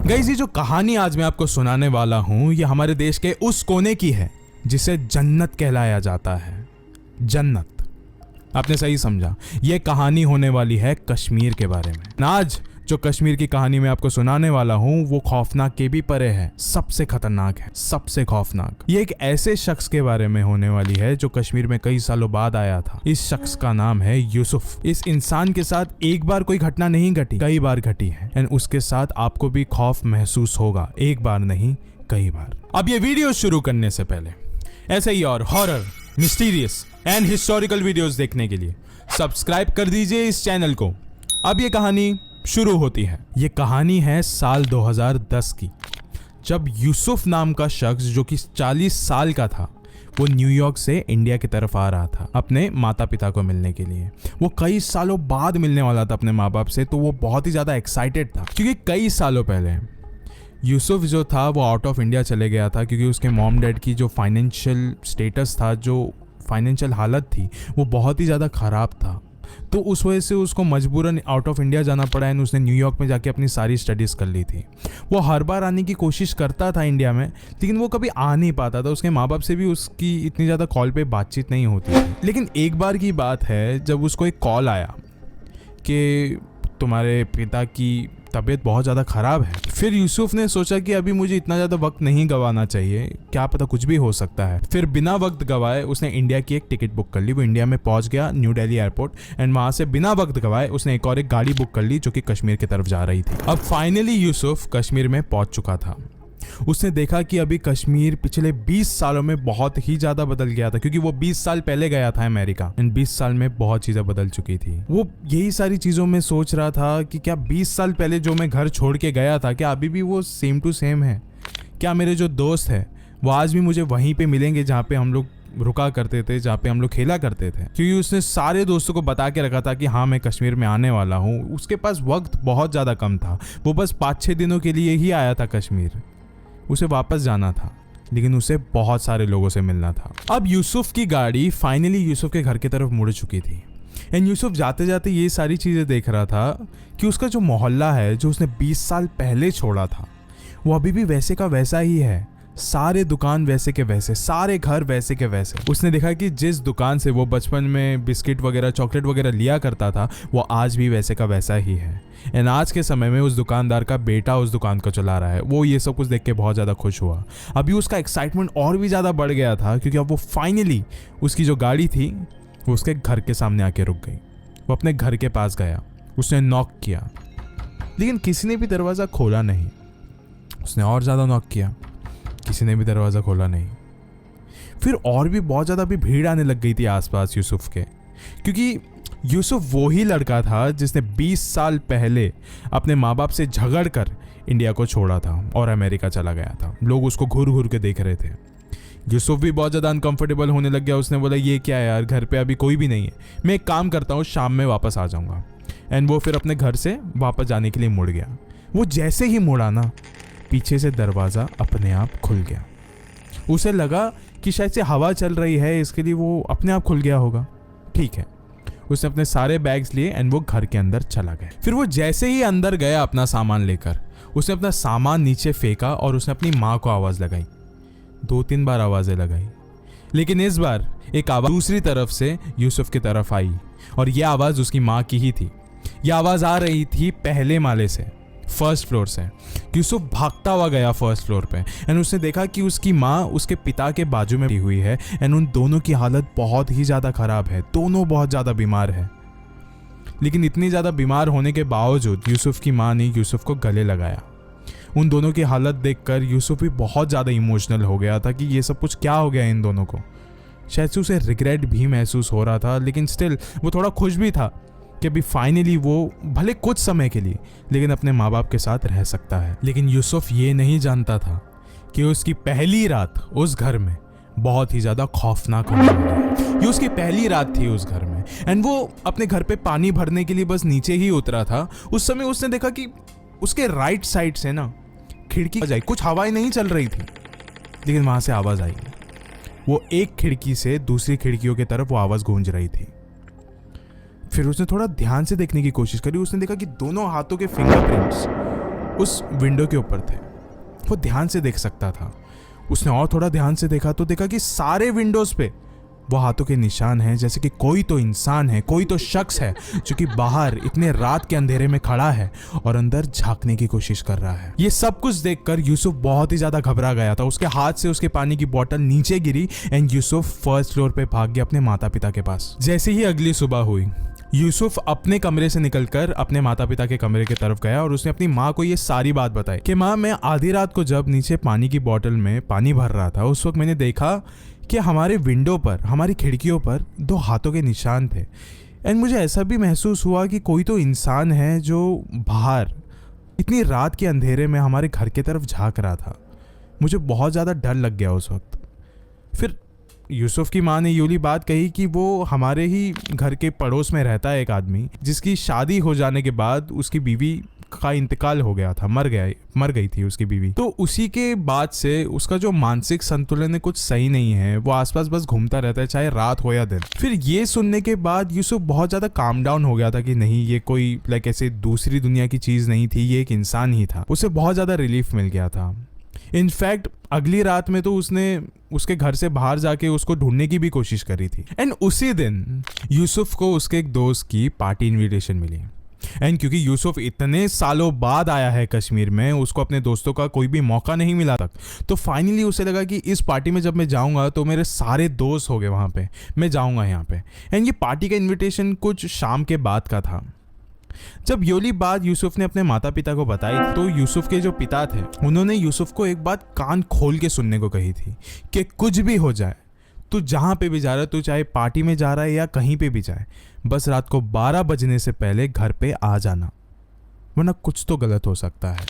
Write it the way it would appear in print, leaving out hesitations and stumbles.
Guys, ये जो कहानी आज मैं आपको सुनाने वाला हूँ ये हमारे देश के उस कोने की है जिसे जन्नत कहलाया जाता है। जन्नत, आपने सही समझा। ये कहानी होने वाली है कश्मीर के बारे में। आज जो कश्मीर की कहानी मैं आपको सुनाने वाला हूँ वो खौफनाक के भी परे है, सबसे खतरनाक है, सबसे खौफनाक। ये एक ऐसे शख्स के बारे में होने वाली है जो कश्मीर में कई सालों बाद आया था। इस शख्स का नाम है यूसुफ। इस इंसान के साथ एक बार कोई घटना नहीं घटी, कई बार घटी है। एंड उसके साथ आपको भी खौफ महसूस होगा, एक बार नहीं कई बार। अब ये वीडियो शुरू करने से पहले ऐसे ही और horror, mysterious and historical videos देखने के लिए सब्सक्राइब कर दीजिए इस चैनल को। अब ये कहानी शुरू होती है। ये कहानी है साल 2010 की, जब यूसुफ नाम का शख्स जो कि 40 साल का था वो न्यूयॉर्क से इंडिया की तरफ आ रहा था अपने माता पिता को मिलने के लिए। वो कई सालों बाद मिलने वाला था अपने माँ बाप से, तो वो बहुत ही ज़्यादा एक्साइटेड था क्योंकि कई सालों पहले यूसुफ जो था वो आउट ऑफ इंडिया चले गया था क्योंकि उसके मॉम डैड की जो फाइनेंशियल स्टेटस था, जो फाइनेंशियल हालत थी वो बहुत ही ज़्यादा ख़राब था। तो उस वजह से उसको मजबूरन आउट ऑफ इंडिया जाना पड़ा एंड उसने न्यूयॉर्क में जाके अपनी सारी स्टडीज़ कर ली थी। वो हर बार आने की कोशिश करता था इंडिया में, लेकिन वो कभी आ नहीं पाता था। उसके माँ बाप से भी उसकी इतनी ज़्यादा कॉल पे बातचीत नहीं होती थी। लेकिन एक बार की बात है जब उसको एक कॉल आया कि तुम्हारे पिता की तबीयत बहुत ज़्यादा ख़राब है। फिर यूसुफ ने सोचा कि अभी मुझे इतना ज़्यादा वक्त नहीं गंवाना चाहिए, क्या पता कुछ भी हो सकता है। फिर बिना वक्त गंवाए उसने इंडिया की एक टिकट बुक कर ली। वो इंडिया में पहुंच गया, न्यू दिल्ली एयरपोर्ट, एंड वहाँ से बिना वक्त गंवाए उसने एक और एक गाड़ी बुक कर ली जो कि कश्मीर की तरफ जा रही थी। अब फाइनली यूसुफ कश्मीर में पहुंच चुका था। उसने देखा कि अभी कश्मीर पिछले 20 सालों में बहुत ही ज़्यादा बदल गया था क्योंकि वो 20 साल पहले गया था अमेरिका, एंड 20 साल में बहुत चीज़ें बदल चुकी थी। वो यही सारी चीज़ों में सोच रहा था कि क्या 20 साल पहले जो मैं घर छोड़ के गया था क्या अभी भी वो सेम टू सेम है? क्या मेरे जो दोस्त है वो आज भी मुझे वहीं पे मिलेंगे जहाँ पे हम लोग रुका करते थे, जहाँ पे हम लोग खेला करते थे? क्योंकि उसने सारे दोस्तों को बता के रखा था कि हाँ मैं कश्मीर में आने वाला हूँ। उसके पास वक्त बहुत ज़्यादा कम था, वो बस 5-6 दिनों के लिए ही आया था कश्मीर। उसे वापस जाना था लेकिन उसे बहुत सारे लोगों से मिलना था। अब यूसुफ की गाड़ी फाइनली यूसुफ के घर की तरफ मुड़ चुकी थी एंड यूसुफ जाते जाते ये सारी चीज़ें देख रहा था कि उसका जो मोहल्ला है जो उसने 20 साल पहले छोड़ा था वो अभी भी वैसे का वैसा ही है। सारे दुकान वैसे के वैसे, सारे घर वैसे के वैसे। उसने देखा कि जिस दुकान से वो बचपन में बिस्किट वगैरह, चॉकलेट वगैरह लिया करता था वो आज भी वैसे का वैसा ही है। एंड आज के समय में उस दुकानदार का बेटा उस दुकान को चला रहा है। वो ये सब कुछ देख के बहुत ज़्यादा खुश हुआ। अभी उसका एक्साइटमेंट और भी ज़्यादा बढ़ गया था क्योंकि अब वो फाइनली उसकी जो गाड़ी थी वो उसके घर के सामने आके रुक गई। वो अपने घर के पास गया, उसने नॉक किया लेकिन किसी ने भी दरवाज़ा खोला नहीं। उसने और ज़्यादा नॉक किया, किसी ने भी दरवाज़ा खोला नहीं। फिर और भी बहुत ज़्यादा भी भीड़ आने लग गई थी आसपास यूसुफ के, क्योंकि यूसुफ वो ही लड़का था जिसने 20 साल पहले अपने माँ बाप से झगड़ कर इंडिया को छोड़ा था और अमेरिका चला गया था। लोग उसको घूर घूर के देख रहे थे। यूसुफ भी बहुत ज़्यादा अनकंफर्टेबल होने लग गया। उसने बोला ये क्या है यार, घर पे अभी कोई भी नहीं है, मैं एक काम करता हूँ शाम में वापस आ जाऊँगा। एंड वो फिर अपने घर से वापस जाने के लिए मुड़ गया। वो जैसे ही मुड़ा ना, पीछे से दरवाज़ा अपने आप खुल गया। उसे लगा कि शायद से हवा चल रही है इसके लिए वो अपने आप खुल गया होगा। ठीक है, उसने अपने सारे बैग्स लिए एंड वो घर के अंदर चला गया। फिर वो जैसे ही अंदर गया अपना सामान लेकर, उसने अपना सामान नीचे फेंका और उसने अपनी माँ को आवाज़ लगाई। 2-3 बार आवाज़ें लगाई, लेकिन इस बार एक आवाज़ दूसरी तरफ से यूसुफ की तरफ आई और यह आवाज़ उसकी माँ की ही थी। यह आवाज़ आ रही थी पहले माले से, फर्स्ट फ्लोर से। यूसुफ भागता हुआ गया फर्स्ट फ्लोर पे एंड उसने देखा कि उसकी माँ उसके पिता के बाजू में पड़ी हुई है एंड उन दोनों की हालत बहुत ही ज़्यादा ख़राब है। दोनों बहुत ज़्यादा बीमार है, लेकिन इतनी ज़्यादा बीमार होने के बावजूद यूसुफ की माँ ने यूसुफ को गले लगाया। उन दोनों की हालत देखकर यूसुफ भी बहुत ज़्यादा इमोशनल हो गया था कि ये सब कुछ क्या हो गया इन दोनों को। शायद से उसे रिग्रेट भी महसूस हो रहा था, लेकिन स्टिल वो थोड़ा खुश भी था कि अभी फाइनली वो भले कुछ समय के लिए लेकिन अपने माँ बाप के साथ रह सकता है। लेकिन यूसुफ ये नहीं जानता था कि उसकी पहली रात उस घर में बहुत ही ज़्यादा खौफनाक होने वाली है। ये उसकी पहली रात थी उस घर में एंड वो अपने घर पे पानी भरने के लिए बस नीचे ही उतरा था। उस समय उसने देखा कि उसके राइट साइड से ना खिड़की जाई, कुछ हवाएं नहीं चल रही थी लेकिन वहाँ से आवाज़ आई। वो एक खिड़की से दूसरी खिड़कियों की तरफ वो आवाज़ गूंज रही थी। फिर उसने थोड़ा ध्यान से देखने की कोशिश करी। उसने देखा कि दोनों हाथों के फिंगरप्रिंट्स उस विंडो के ऊपर थे। वो ध्यान से देख सकता था। उसने और थोड़ा ध्यान से देखा तो देखा कि सारे विंडोज पे वो हाथों के निशान हैं, जैसे कि कोई तो इंसान है, कोई तो शख्स है जो कि बाहर इतने रात के अंधेरे में खड़ा है और अंदर झांकने की कोशिश कर रहा है। ये सब कुछ देखकर यूसुफ बहुत ही ज्यादा घबरा गया था। उसके हाथ से उसके पानी की बोतल नीचे गिरी एंड यूसुफ फर्स्ट फ्लोर पे भाग गया अपने माता पिता के पास। जैसे ही अगली सुबह हुई, यूसुफ अपने कमरे से निकलकर अपने माता पिता के कमरे की तरफ गया और उसने अपनी माँ को ये सारी बात बताई कि माँ, मैं आधी रात को जब नीचे पानी की बोतल में पानी भर रहा था, उस वक्त मैंने देखा कि हमारे विंडो पर, हमारी खिड़कियों पर 2 हाथों के निशान थे। एंड मुझे ऐसा भी महसूस हुआ कि कोई तो इंसान है जो बाहर इतनी रात के अंधेरे में हमारे घर की तरफ झांक रहा था। मुझे बहुत ज़्यादा डर लग गया उस वक्त। फिर यूसुफ की माँ ने यूली बात कही कि वो हमारे ही घर के पड़ोस में रहता है एक आदमी, जिसकी शादी हो जाने के बाद उसकी बीवी का इंतकाल हो गया था, मर गई थी उसकी बीवी। तो उसी के बाद से उसका जो मानसिक संतुलन है कुछ सही नहीं है, वो आसपास बस घूमता रहता है, चाहे रात हो या दिन। फिर ये सुनने के बाद यूसुफ बहुत ज़्यादा काम डाउन हो गया था कि नहीं, ये कोई ऐसे दूसरी दुनिया की चीज़ नहीं थी, ये एक इंसान ही था। उसे बहुत ज़्यादा रिलीफ मिल गया था। इनफैक्ट अगली रात में तो उसने उसके घर से बाहर जाके उसको ढूंढने की भी कोशिश करी थी। एंड उसी दिन यूसुफ को उसके एक दोस्त की पार्टी इनविटेशन मिली। एंड क्योंकि यूसुफ इतने सालों बाद आया है कश्मीर में, उसको अपने दोस्तों का कोई भी मौका नहीं मिला तक, तो फाइनली उसे लगा कि इस पार्टी में जब मैं जाऊंगा तो मेरे सारे दोस्त हो गए वहाँ पे, मैं जाऊंगा यहाँ पे। एंड ये पार्टी का इनविटेशन कुछ शाम के बाद का था। जब योली बात यूसुफ ने अपने माता पिता को बताई तो यूसुफ के जो पिता थे उन्होंने यूसुफ को एक बात कान खोल के सुनने को कही थी कि कुछ भी हो जाए, तू जहाँ पे भी जा रहा है, तू चाहे पार्टी में जा रहा है या कहीं पे भी जाए, बस रात को 12 बजने से पहले घर पे आ जाना, वरना कुछ तो गलत हो सकता है।